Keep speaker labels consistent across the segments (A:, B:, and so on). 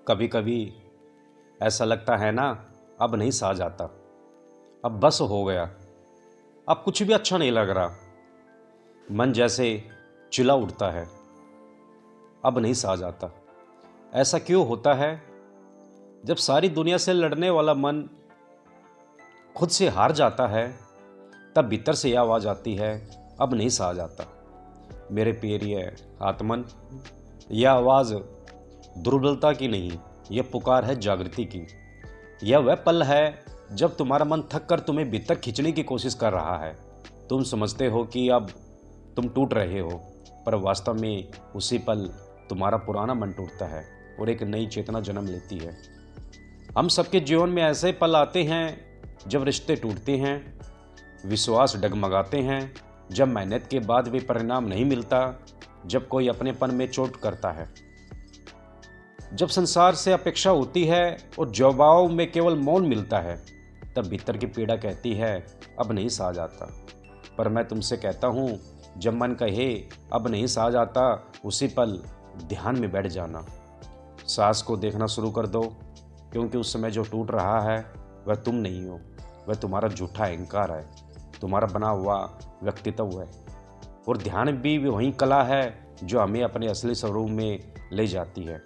A: कभी कभी ऐसा लगता है ना, अब नहीं सहा जाता, अब बस हो गया, अब कुछ भी अच्छा नहीं लग रहा। मन जैसे चिल्ला उठता है, अब नहीं सहा जाता। ऐसा क्यों होता है? जब सारी दुनिया से लड़ने वाला मन खुद से हार जाता है, तब भीतर से यह आवाज आती है, अब नहीं सहा जाता। मेरे प्रिय आत्मन, यह आवाज दुर्बलता की नहीं, यह पुकार है जागृति की। यह वह पल है जब तुम्हारा मन थक कर तुम्हें भीतर खींचने की कोशिश कर रहा है। तुम समझते हो कि अब तुम टूट रहे हो, पर वास्तव में उसी पल तुम्हारा पुराना मन टूटता है और एक नई चेतना जन्म लेती है। हम सबके जीवन में ऐसे पल आते हैं जब रिश्ते टूटते हैं, विश्वास डगमगाते हैं, जब मेहनत के बाद भी परिणाम नहीं मिलता, जब कोई अपनेपन में चोट करता है, जब संसार से अपेक्षा होती है और जवाब में केवल मौन मिलता है। तब भीतर की पीड़ा कहती है, अब नहीं सहा जाता। पर मैं तुमसे कहता हूँ, जब मन कहे अब नहीं सहा जाता, उसी पल ध्यान में बैठ जाना। सांस को देखना शुरू कर दो, क्योंकि उस समय जो टूट रहा है वह तुम नहीं हो, वह तुम्हारा झूठा अहंकार है, तुम्हारा बना हुआ व्यक्तित्व है। और ध्यान भी वही कला है जो हमें अपने असली स्वरूप में ले जाती है।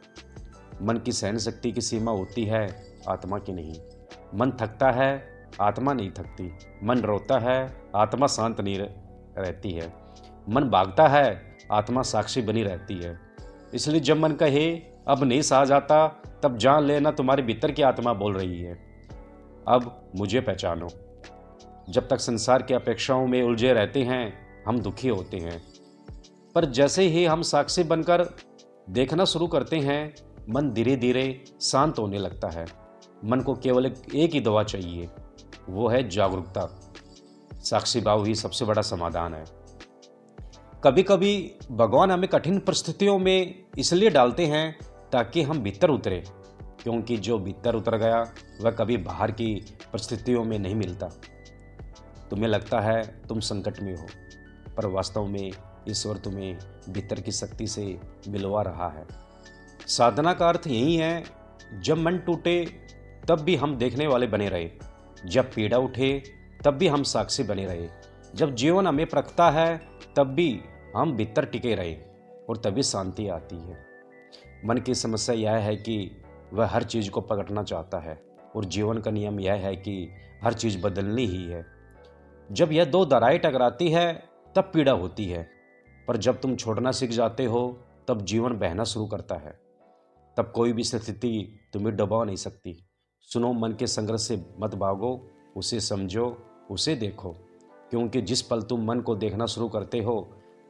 A: मन की सहन शक्ति की सीमा होती है, आत्मा की नहीं। मन थकता है, आत्मा नहीं थकती। मन रोता है, आत्मा शांत नहीं रहती है। मन भागता है, आत्मा साक्षी बनी रहती है। इसलिए जब मन कहे अब नहीं सहा जाता, तब जान लेना तुम्हारे भीतर की आत्मा बोल रही है, अब मुझे पहचानो। जब तक संसार की अपेक्षाओं में उलझे रहते हैं, हम दुखी होते हैं, पर जैसे ही हम साक्षी बनकर देखना शुरू करते हैं, मन धीरे धीरे शांत होने लगता है। मन को केवल एक ही दवा चाहिए, वो है जागरूकता। साक्षी भाव ही सबसे बड़ा समाधान है। कभी कभी भगवान हमें कठिन परिस्थितियों में इसलिए डालते हैं ताकि हम भीतर उतरे, क्योंकि जो भीतर उतर गया वह कभी बाहर की परिस्थितियों में नहीं मिलता। तुम्हें लगता है तुम संकट में हो, पर वास्तव में ईश्वर तुम्हें भीतर की शक्ति से मिलवा रहा है। साधना का अर्थ यही है, जब मन टूटे तब भी हम देखने वाले बने रहे, जब पीड़ा उठे तब भी हम साक्षी बने रहे, जब जीवन हमें परखता है तब भी हम भीतर टिके रहे, और तभी शांति आती है। मन की समस्या यह है कि वह हर चीज़ को पकड़ना चाहता है, और जीवन का नियम यह है कि हर चीज़ बदलनी ही है। जब यह दो धाराएं टकराती है तब पीड़ा होती है, पर जब तुम छोड़ना सीख जाते हो तब जीवन बहना शुरू करता है। तब कोई भी स्थिति तुम्हें डुबा नहीं सकती। सुनो, मन के संघर्ष से मत भागो, उसे समझो, उसे देखो, क्योंकि जिस पल तुम मन को देखना शुरू करते हो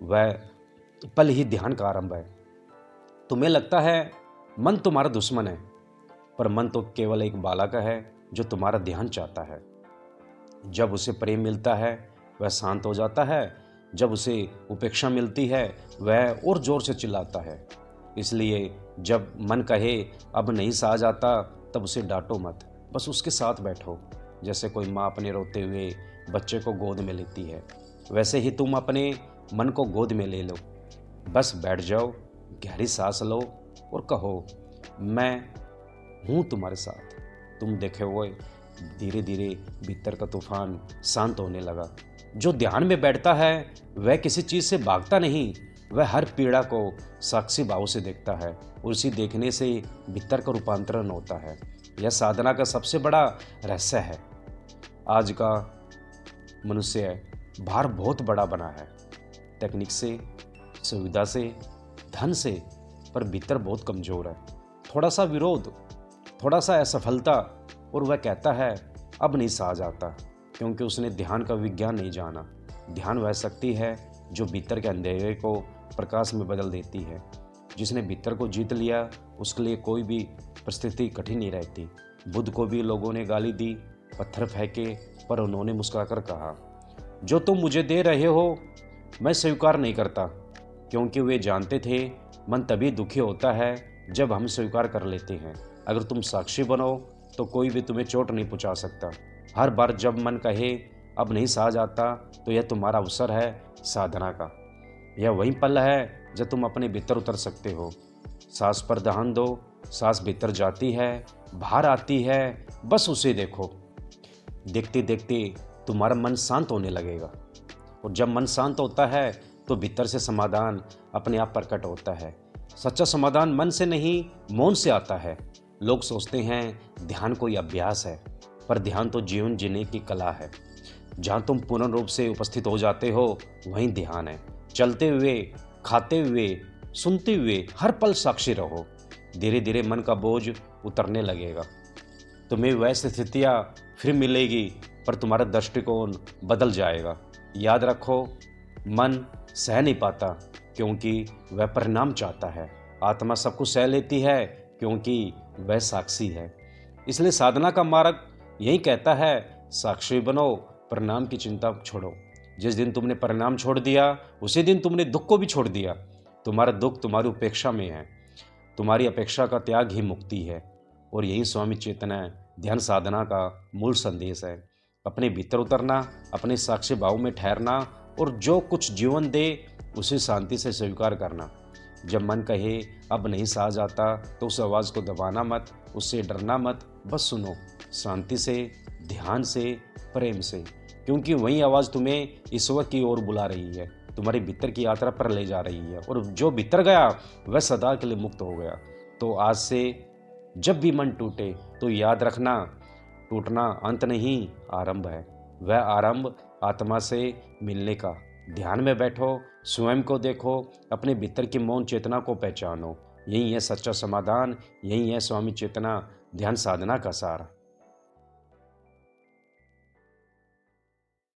A: वह पल ही ध्यान का आरंभ है। तुम्हें लगता है मन तुम्हारा दुश्मन है, पर मन तो केवल एक बालक है जो तुम्हारा ध्यान चाहता है। जब उसे प्रेम मिलता है वह शांत हो जाता है, जब उसे उपेक्षा मिलती है वह और जोर से चिल्लाता है। इसलिए जब मन कहे अब नहीं सहा जाता, तब उसे डांटो मत, बस उसके साथ बैठो। जैसे कोई माँ अपने रोते हुए बच्चे को गोद में लेती है, वैसे ही तुम अपने मन को गोद में ले लो। बस बैठ जाओ, गहरी सांस लो और कहो, मैं हूँ तुम्हारे साथ। तुम देखे हुए धीरे धीरे भीतर का तूफान शांत होने लगा। जो ध्यान में बैठता है वह किसी चीज़ से भागता नहीं, वह हर पीड़ा को साक्षी भाव से देखता है, और उसी देखने से भीतर का रूपांतरण होता है। यह साधना का सबसे बड़ा रहस्य है। आज का मनुष्य बाहर बहुत बड़ा बना है, टेक्निक से, सुविधा से, धन से, पर भीतर बहुत कमज़ोर है। थोड़ा सा विरोध, थोड़ा सा असफलता, और वह कहता है अब नहीं सहा जाता, क्योंकि उसने ध्यान का विज्ञान नहीं जाना। ध्यान वह शक्ति है जो भीतर के अंधेरे को प्रकाश में बदल देती है। जिसने भीतर को जीत लिया उसके लिए कोई भी परिस्थिति कठिन नहीं रहती। बुद्ध को भी लोगों ने गाली दी, पत्थर फेंके, पर उन्होंने मुस्कुराकर कहा, जो तुम मुझे दे रहे हो मैं स्वीकार नहीं करता, क्योंकि वे जानते थे मन तभी दुखी होता है जब हम स्वीकार कर लेते हैं। अगर तुम साक्षी बनो तो कोई भी तुम्हें चोट नहीं पहुंचा सकता। हर बार जब मन कहे अब नहीं सहा जाता, तो यह तुम्हारा अवसर है साधना का। यह वही पल है जब तुम अपने भीतर उतर सकते हो। सांस पर ध्यान दो, सांस भीतर जाती है, बाहर आती है, बस उसे देखो। देखते देखते तुम्हारा मन शांत होने लगेगा, और जब मन शांत होता है तो भीतर से समाधान अपने आप प्रकट होता है। सच्चा समाधान मन से नहीं, मौन से आता है। लोग सोचते हैं ध्यान कोई अभ्यास है, पर ध्यान तो जीवन जीने की कला है। जहाँ तुम पूर्ण रूप से उपस्थित हो जाते हो, वहीं ध्यान है। चलते हुए, खाते हुए, सुनते हुए हर पल साक्षी रहो। धीरे धीरे मन का बोझ उतरने लगेगा। तुम्हें वैसी स्थितियाँ फिर मिलेगी, पर तुम्हारा दृष्टिकोण बदल जाएगा। याद रखो, मन सह नहीं पाता क्योंकि वह परिणाम चाहता है। आत्मा सब कुछ सह लेती है क्योंकि वह साक्षी है। इसलिए साधना का मार्ग यही कहता है, साक्षी बनो, परिणाम की चिंता छोड़ो। जिस दिन तुमने परिणाम छोड़ दिया, उसी दिन तुमने दुख को भी छोड़ दिया। तुम्हारा दुख तुम्हारी उपेक्षा में है। तुम्हारी अपेक्षा का त्याग ही मुक्ति है। और यही स्वामी चैतन्य ध्यान साधना का मूल संदेश है। अपने भीतर उतरना, अपने साक्षी भाव में ठहरना, और जो कुछ जीवन दे उसे शांति से स्वीकार करना। जब मन कहे अब नहीं सहा जाता, तो उस आवाज़ को दबाना मत, उससे डरना मत, बस सुनो, शांति से, ध्यान से, प्रेम से, क्योंकि वही आवाज़ तुम्हें ईश्वर की ओर बुला रही है, तुम्हारे भीतर की यात्रा पर ले जा रही है। और जो भीतर गया वह सदा के लिए मुक्त हो गया। तो आज से जब भी मन टूटे तो याद रखना, टूटना अंत नहीं, आरंभ है। वह आरंभ आत्मा से मिलने का। ध्यान में बैठो, स्वयं को देखो, अपने भीतर की मौन चेतना को पहचानो। यही है सच्चा समाधान, यही है स्वामी चेतना ध्यान साधना का सार।